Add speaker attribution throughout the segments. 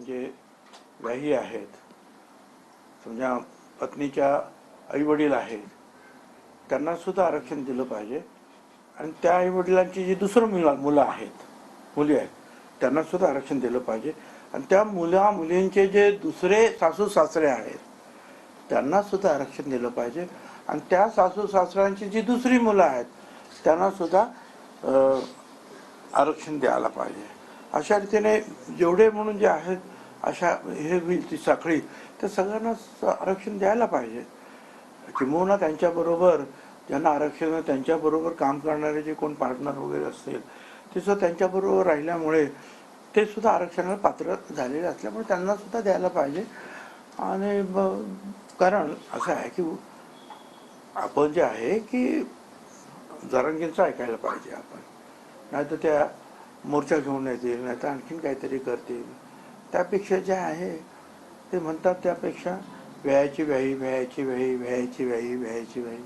Speaker 1: जे व्याही आहेत, समजा पत्नीच्या आईवडील आहेत, त्यांना सुद्धा आरक्षण दिलं पाहिजे. आणि त्या आईवडिलांची जी दुसरं मुलं आहेत, मुली आहेत, त्यांना सुद्धा आरक्षण दिलं पाहिजे. आणि त्या मुलींचे जे दुसरे सासू सासरे आहेत त्यांना सुद्धा आरक्षण दिलं पाहिजे. आणि त्या सासू सासऱ्यांची जी दुसरी मुलं आहेत त्यांना सुद्धा आरक्षण द्यायला पाहिजे. अशा रीतीने जेवढे म्हणून जे आहेत अशा हे होईल ती साखळी, त्या सगळ्यांनाच आरक्षण द्यायला पाहिजे. किंबहुना त्यांच्याबरोबर ज्यांना आरक्षण, त्यांच्याबरोबर काम करणारे जे कोण पार्टनर वगैरे असतील ते सुद्धा त्यांच्याबरोबर राहिल्यामुळे ते सुद्धा आरक्षणाला पात्र झालेले असल्यामुळे त्यांना सुद्धा द्यायला पाहिजे. आणि कारण असं आहे की आपण जे आहे की जरांगींचं ऐकायला पाहिजे आपण, नाही तर त्या मोर्चा घेऊन येतील, नाही तर आणखीन काहीतरी करतील. त्यापेक्षा जे आहे ते म्हणतात त्यापेक्षा व्यायाची व्याही, व्यायाची व्याही, व्यायाची व्याही, व्यायाची व्याही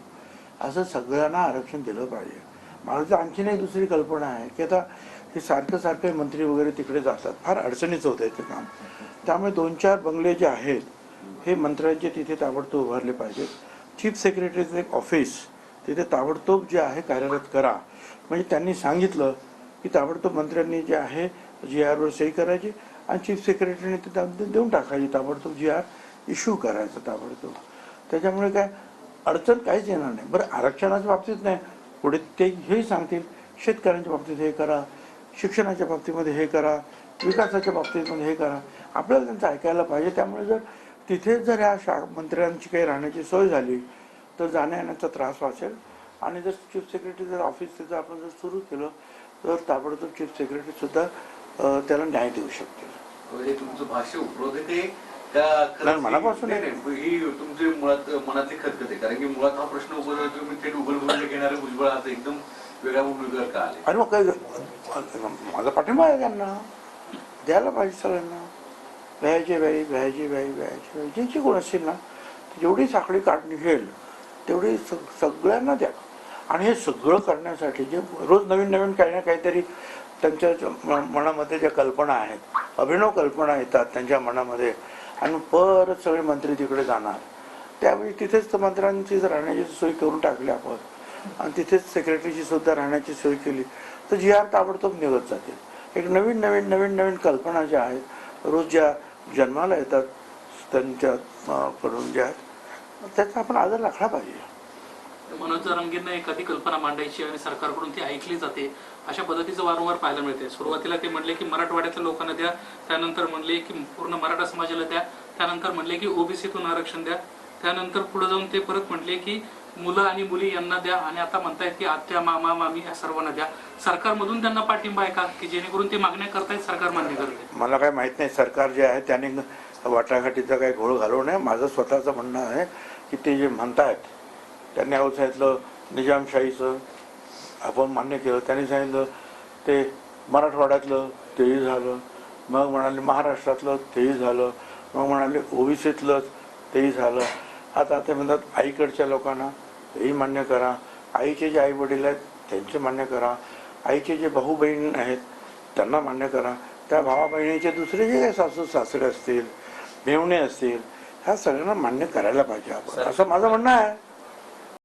Speaker 1: असं सगळ्यांना आरक्षण दिलं पाहिजे. मला तर आणखीन एक दुसरी कल्पना आहे की आता हे सारखं मंत्री वगैरे तिकडे जातात, फार अडचणीचं होतं ते काम. त्यामुळे 2-4 बंगले जे आहेत हे मंत्र्यांचे तिथे ताबडतोब उभारले पाहिजेत. चीफ सेक्रेटरीचं एक ऑफिस तिथे ताबडतोब जे आहे कार्यरत करा. म्हणजे त्यांनी सांगितलं की ताबडतोब मंत्र्यांनी जे आहे GR वर सही करायची आणि चीफ सेक्रेटरीने ते देऊन टाकायची, ताबडतोब GR इश्यू करायचं ताबडतोब. त्याच्यामुळे काय अडचण काहीच येणार नाही. बरं, आरक्षणाच्या बाबतीत नाही, पुढे ते हेही सांगतील शेतकऱ्यांच्या बाबतीत हे करा, शिक्षणाच्या बाबतीमध्ये हे करा, विकासाच्या बाबतीमध्ये हे करा. आपल्याला त्यांचं ऐकायला पाहिजे. त्यामुळे जर तिथेच जर ह्या मंत्र्यांची काही राहण्याची सोय झाली तर जाण्या येण्याचा त्रास वाचेल. आणि जर चीफ सेक्रेटरी जर ऑफिस तिथं आपण जर सुरू केलं तर ताबडतोब चीफ सेक्रेटरी सुद्धा त्याला न्याय देऊ शकतील.
Speaker 2: हे तुमचं भाष्य उपरोध ते त्या
Speaker 1: मनापासून
Speaker 2: ही तुमचे मुळात मनातली खतखत आहे. कारण की मुळात हा प्रश्न उपरोध तुम्ही थेट उघड घेणारे भुजबळ आता एकदम वेगळ्या भूमिकेवर का आले.
Speaker 1: आणि मग काय माझा पाठिंबा आहे, त्यांना द्यायला पाहिजे सगळ्यांना. व्यायाची व्याही, व्यायाची व्याही, व्यायाची व्याही, ज्यांची कोण असतील ना जेवढी साखळी काढ निघेल तेवढी सगळ्यांना द्या. आणि हे सगळं करण्यासाठी जे रोज नवीन नवीन काही ना काहीतरी त्यांच्या मनामध्ये ज्या कल्पना आहेत, अभिनव कल्पना येतात त्यांच्या मनामध्ये, आणि परत सगळे मंत्री तिकडे जाणार. त्यावेळी तिथेच मंत्र्यांची राहण्याची सोय करून टाकली आपण आणि तिथेच सेक्रेटरीची सुद्धा राहण्याची सोय केली तर GR ताबडतोब निघत जातील. एक नवीन नवीन नवीन नवीन कल्पना ज्या आहेत रोज ज्या जन्माला येतात त्यांच्या कडून ज्या आहेत त्याचा आपण आदर राखला पाहिजे.
Speaker 3: मनोज जरांगेंना एखादी कल्पना मांडायची आणि सरकारकडून ती ऐकली जाते अशा पद्धतीचं वारंवार पाहायला मिळते. सुरुवातीला ते म्हणले की मराठवाड्यातल्या लोकांना द्या, त्यानंतर म्हणले की पूर्ण मराठा समाजाला द्या, त्यानंतर म्हणले की OBCतून आरक्षण द्या, त्यानंतर पुढे जाऊन ते परत म्हटले की मुलं आणि मुली यांना द्या, आणि आता म्हणतायत की आत्या, मामा, मामी या सर्वांना द्या. सरकारमधून त्यांना पाठिंबा आहे का की जेणेकरून ते मागण्या करतायत सरकार मान्य करते?
Speaker 1: मला काय माहित नाही. सरकार जे आहे त्याने वाटाघाटीचा काही घोळ घालू नये. माझं स्वतःचं म्हणणं आहे की ते जे म्हणतायत त्यांनी अहो सांगितलं निजामशाहीचं आपण मान्य केलं, त्यांनी सांगितलं ते मराठवाड्यातलं तेही झालं, मग म्हणाले महाराष्ट्रातलं तेही झालं, मग म्हणाले OBCतलंच तेही झालं. आता ते म्हणतात आईकडच्या लोकांना तेही मान्य करा, आईचे जे आई वडील आहेत त्यांचे मान्य करा, आईचे जे भाऊ बहीण आहेत त्यांना मान्य करा, त्या भावा बहिणीचे दुसरे जे काही सासू सासरे असतील, मेवणे असतील ह्या सगळ्यांना मान्य करायला पाहिजे आपण, असं माझं म्हणणं आहे.